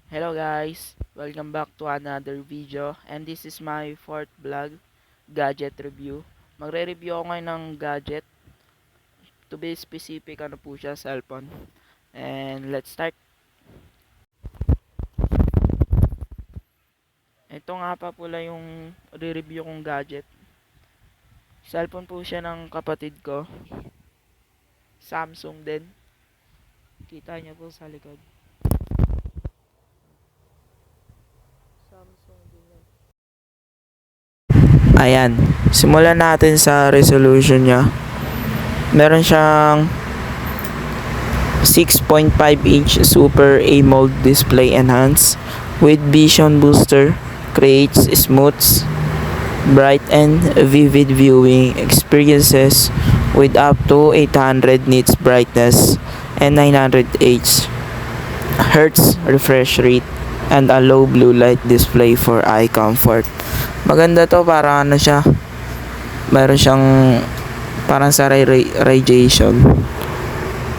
Hello guys, welcome back to another video and this is my fourth vlog, gadget review. Magre-review ako ngayon ng gadget, to be specific ano po siya, cellphone. And let's start. Ito nga pa pala yung re-review kong gadget. Cellphone po siya ng kapatid ko, Samsung din. Kita niyo po sa likod. Samsung din yan. Ayan, simulan natin sa resolution niya. Meron siyang 6.5 inch Super AMOLED display enhanced with vision booster, creates smooth, bright and vivid viewing experiences with up to 800 nits brightness and 900 Hz refresh rate and a low blue light display for eye comfort. Maganda to, para ano siya, meron siyang parang sa radiation.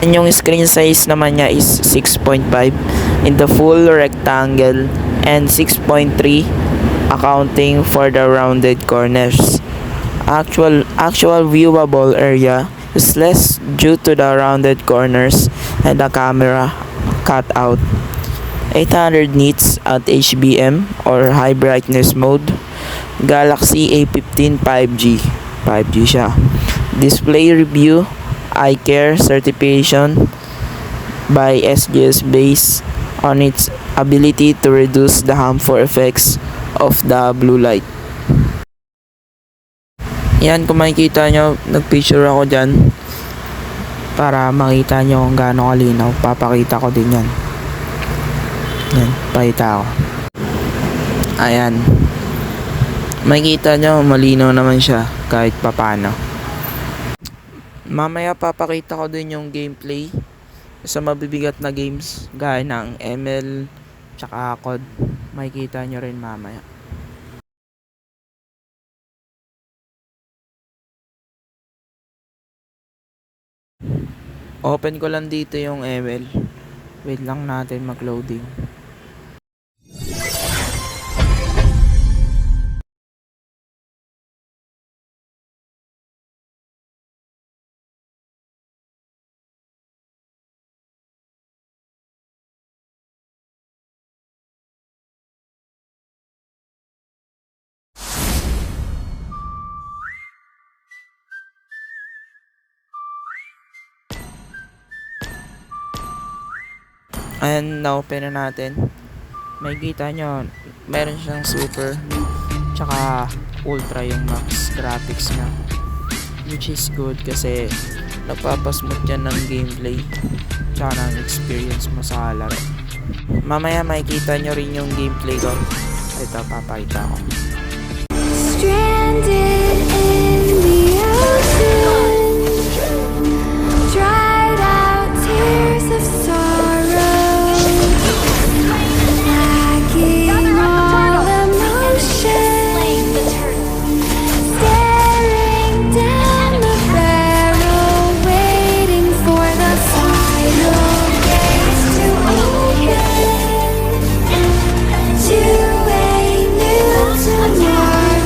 And yung screen size naman niya is 6.5 in the full rectangle and 6.3 accounting for the rounded corners. Actual viewable area is less due to the rounded corners and the camera cutout. 800 nits at HBM or high brightness mode. Galaxy A15 5G. 5G siya. Display review, eye care certification by SGS based on its ability to reduce the harmful effects of the blue light. Yan, kung makikita nyo, nagpicture ako dyan para makita nyo kung gaano kalinaw. Papakita ko din yan. Yan, pakita ko. Ayan, makikita nyo, malinaw naman siya kahit papano. Mamaya papakita ko din yung gameplay sa mabibigat na games gaya ng ML tsaka COD. Makikita nyo rin mamaya. Open ko lang dito yung ML. Wait lang natin mag-loading. Ayan, na-open na natin. Makikita nyo, meron siyang super tsaka ultra yung max graphics niya, which is good kasi nagpapasmooth yan ng gameplay tsaka ng experience mo sa laro. Mamaya makikita nyo rin yung gameplay ko. Ito, papakita ko. Stranded in the ocean, dried out tears of sorrow, lacking all emotion, staring down the barrel, waiting for the final gates to open to a new tomorrow.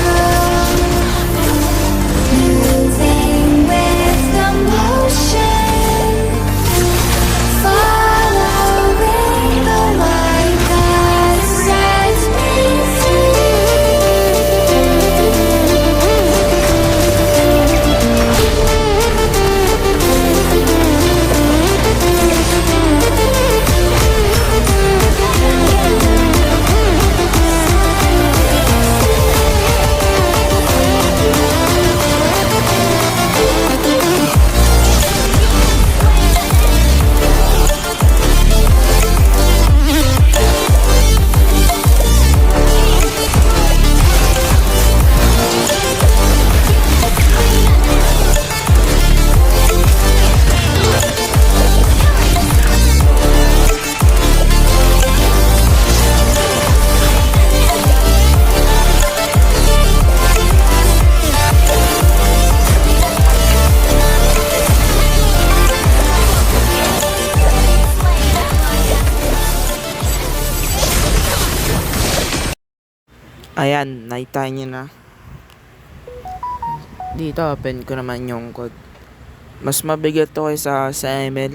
Ayan, nakita nyo na. Dito, open ko naman yung code. Mas mabigat to kaysa sa ML.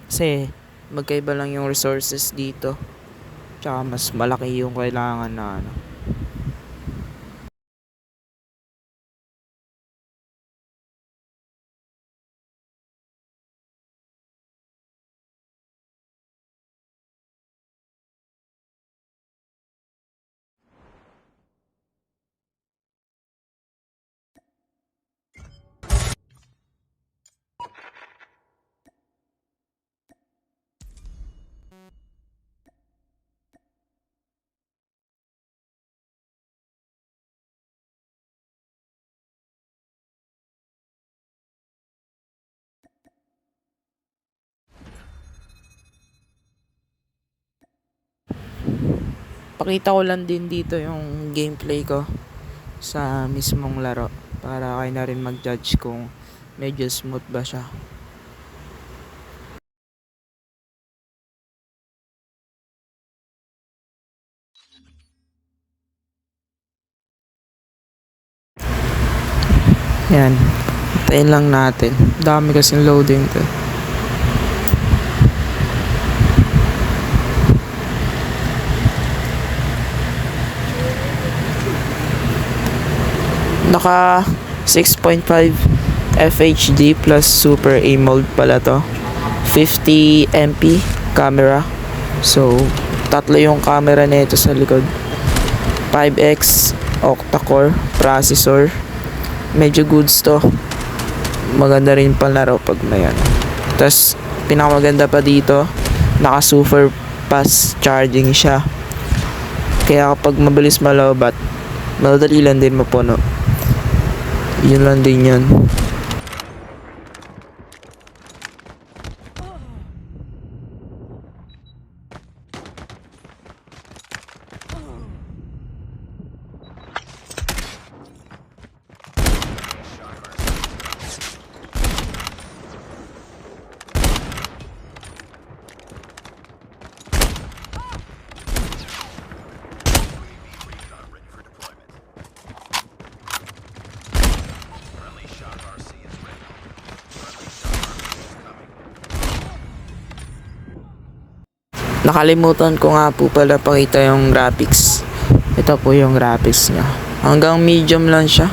Kasi, magkaiba lang yung resources dito. Tsaka, mas malaki yung kailangan na ano. Pakita ko lang din dito yung gameplay ko sa mismong laro para kayo na rin mag-judge kung medyo smooth ba siya. Yan. Tayin lang natin. Dami kasing loading to. Naka 6.5 FHD plus Super AMOLED pala to. 50 MP camera. So, tatlo yung camera nito sa likod. 5X octa-core processor. Medyo goods to. Maganda rin palaro pag may ano. Tapos, pinakamaganda pa dito, naka super fast charging siya. Kaya kapag mabilis malobat, madali lang din mapuno. Yun lang din yun. Nakalimutan ko nga po pala pakita yung graphics. Ito po yung graphics niya. Hanggang medium lang siya.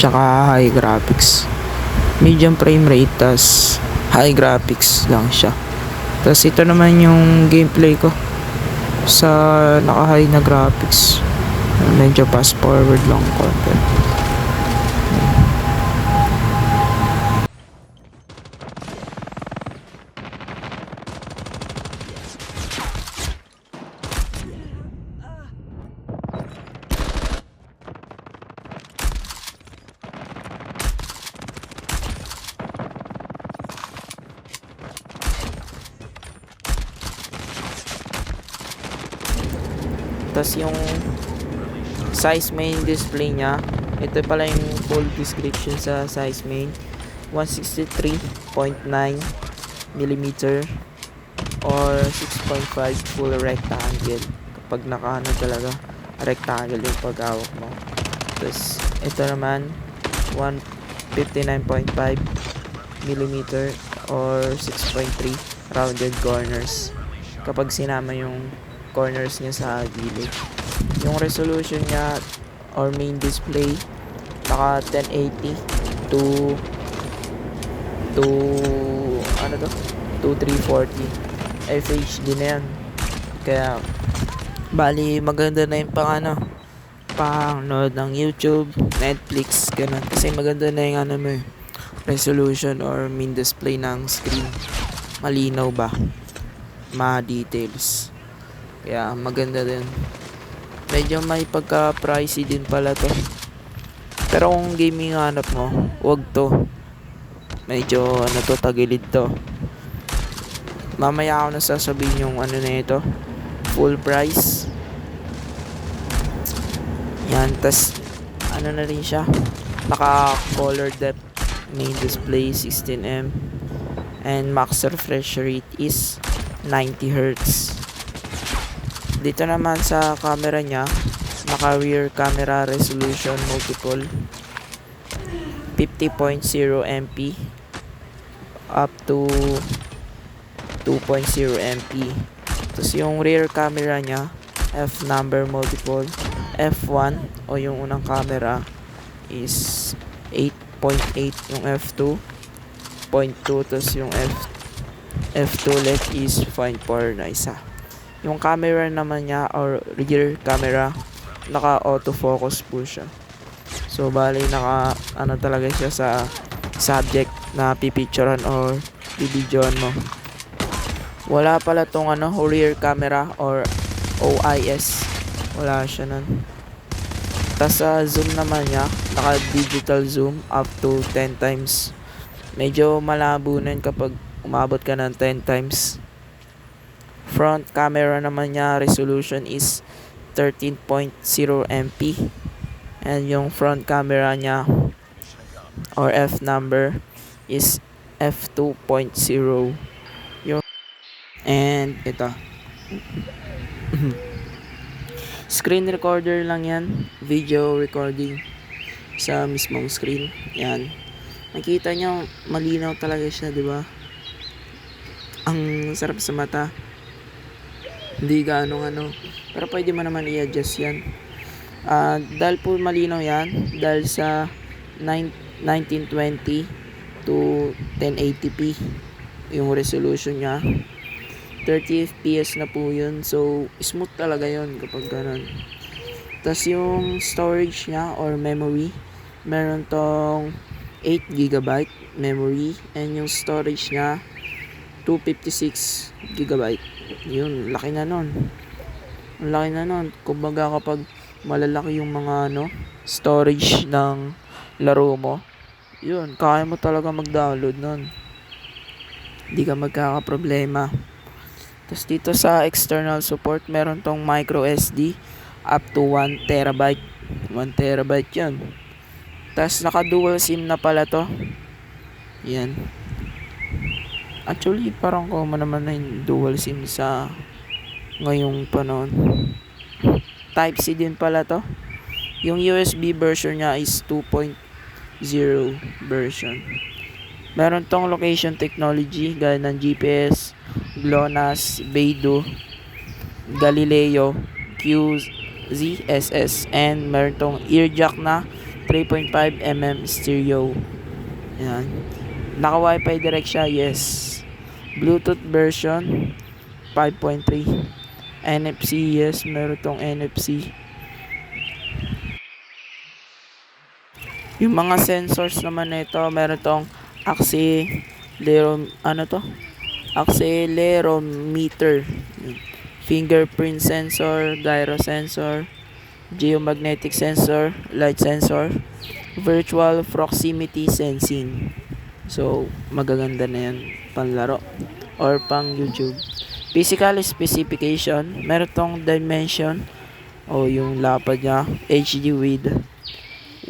Tsaka high graphics. Medium frame rate, tas high graphics lang siya. Tas ito naman yung gameplay ko sa naka-high na graphics. Medyo fast forward lang konti. Tas yung size main display niya, ito pala yung full description sa size main. 163.9 mm or 6.5 full rectangle. Kapag nakaano talaga, rectangle yung paghawak mo. Tapos ito naman 159.5 mm or 6.3 rounded corners. Kapag sinama yung corners niya sa gilid. Yung resolution niya or main display naka 1080 to ano to? 2340 FHD na yan. Kaya bali maganda na yung pang-nood ng YouTube, Netflix, ganun. Kasi maganda na yung resolution or main display ng screen. Malinaw ba? Ma-details. Kaya maganda din. Medyo may pagka-pricey din pala to. Pero kung gaming hanap mo, wag to. Medyo tagilid to. Mamaya ako na sasabihin yung na ito. Full price. Yan, tas na rin siya. Naka color depth main display 16 mm and max refresh rate is 90 Hz. Dito naman sa camera niya, naka rear camera resolution multiple 50.0 MP up to 2.0 MP. Tapos yung rear camera niya, F number multiple, F1 o yung unang camera is 8.8, yung F2 0.2, tapos yung F2 left is 0.4 na isa. Yung camera naman niya or rear camera, naka autofocus po siya. So bali naka ano talaga siya sa subject na pipicturean or bibidyoan mo. Wala pala tong rear camera or OIS. Wala siya nun. Tas sa zoom naman niya, naka digital zoom up to 10 times. Medyo malabo nun kapag umabot ka ng 10 times. Front camera naman niya resolution is 13.0 MP. And yung front camera niya or F number is F2.0. Yung and ito. Screen recorder lang yan. Video recording sa mismong screen. Yan. Nakita nyo, malinaw talaga siya, di ba? Ang sarap sa mata. Hindi gaano. Pero pwede mo naman i-adjust yan. Dahil po malinaw yan, dahil sa 1920 to 1080p yung resolution niya. 30 fps na po yun. So, smooth talaga yun kapag ganun. Tapos yung storage niya or memory, meron tong 8GB memory. And yung storage niya, 256GB. Yun, laki na nun. Ang laki na nun. Kumbaga kapag malalaki yung mga storage ng laro mo, yun, kaya mo talaga mag-download nun. Hindi ka magkakaproblema. Tapos dito sa external support, meron tong micro SD up to 1TB. 1TB yun. Tapos naka dual SIM na pala to. Yan. Actually, parang common naman na yung dual SIM sa ngayong panahon. Type-C din pala to. Yung USB version niya is 2.0 version. Meron tong location technology gaya ng GPS, GLONASS, Beidou, Galileo, QZSS, and meron tong ear jack na 3.5mm stereo. Yan. Naka Wi-Fi direct siya, yes. Bluetooth version 5.3. NFC, yes, meron tong NFC. Yung mga sensors naman nito, meron tong accelerometer, fingerprint sensor, gyro sensor, geomagnetic sensor, light sensor, virtual proximity sensing. So, magaganda na yan panlaro or pang YouTube. Physical specification, meron tong dimension o yung lapad niya, HD with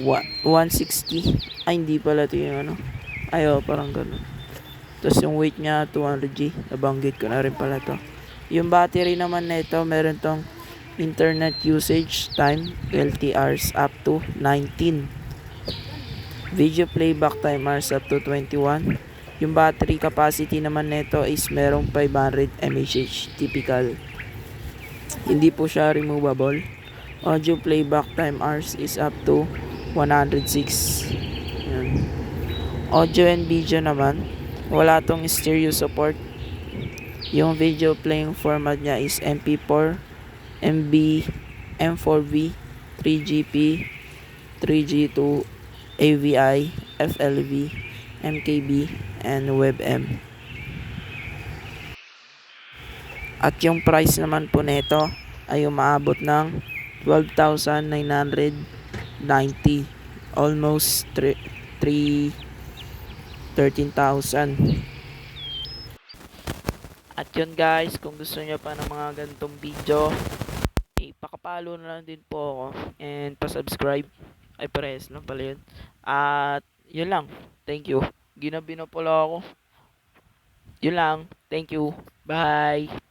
160. Ay, hindi pala ito yung parang ganun. Tapos yung weight niya 200G. Nabanggit ko na rin pala to. Yung battery naman nito, meron tong internet usage time LTRs up to 19. Video playback time hours up to 21. Yung battery capacity naman nito is merong 500 mAh typical. Hindi po siya removable. Audio playback time hours is up to 106. Yan. Audio and video naman, wala tong stereo support. Yung video playing format niya is MP4, MB, M4V, 3GP, 3G2, AVI, FLV, MKB, and WebM. At yung price naman po nito ay umaabot ng 12,990. Almost 13,000. At yun guys, kung gusto nyo pa ng mga ganitong video, pakapalo na lang din po ako and pa-subscribe. Ay, pares lang pala yun. At yun lang. Thank you. Ginabi na pala ako. Yun lang. Thank you. Bye.